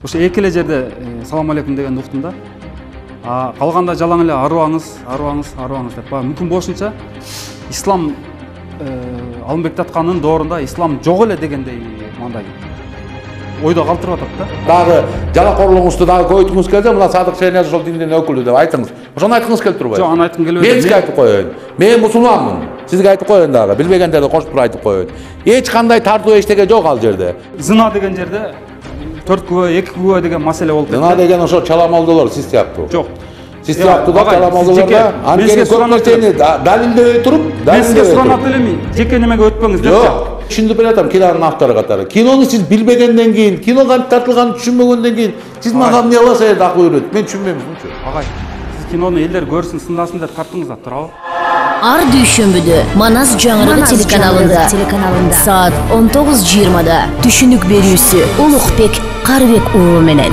Ошо эки эле жерде салам алейкум дегенди уктум да. Калганда жалаң эле арыбаңыз деп. Мүмкүн болушунча ислам Алымбек Таткандын доорунда ислам жок эле дегендей мындай ойдо калтырып атат да. Дагы жалакорлугуңузду дагы көбөйткүңүз келсе, мына Садык Шенияз ошол диндин өкүлү деп айтыңыз. Ошону айткыңыз келип турбайбы? Жок, аны айткым келбейт. Мен сизге айтып коеюн. Мен мусулманмын. Сизге айтып коеюн дагы. Билбегендерди кошуп туруп айтып коеюн. Эч кандай тартуу эчтеке жок ал жерде. Зына деген жерде 4 күбө, 2 күбө деген маселе болуп кетти. Зына деген ошо чаламалдылар сиз сыяктуу. Жок. Сиз сыяктуу да чаламалдыларда анткени көп нерсени далилдебей туруп, мен сизге суранат элеми, жеке немеге өтпөңүз депчи. Жок. Түшүндүрүп бератам кинонун автору катары. Кинону сиз билбегенден кийин, кино кантип тартылганын түшүнбөгөндөн кийин сиз мага эмне кыласыз эле акыл үйрөтүп? Мен түшүнбөйм ушунчу. Агай, сиз кинону элдер көрсүн, сындасын деп тарттыңыз да, туурабы? Ар дүйшөмбүдө Манас жаңырыгы телеканалында саат 19:20 түшүнүк берүүсү Улукбек Карбек уулу менен.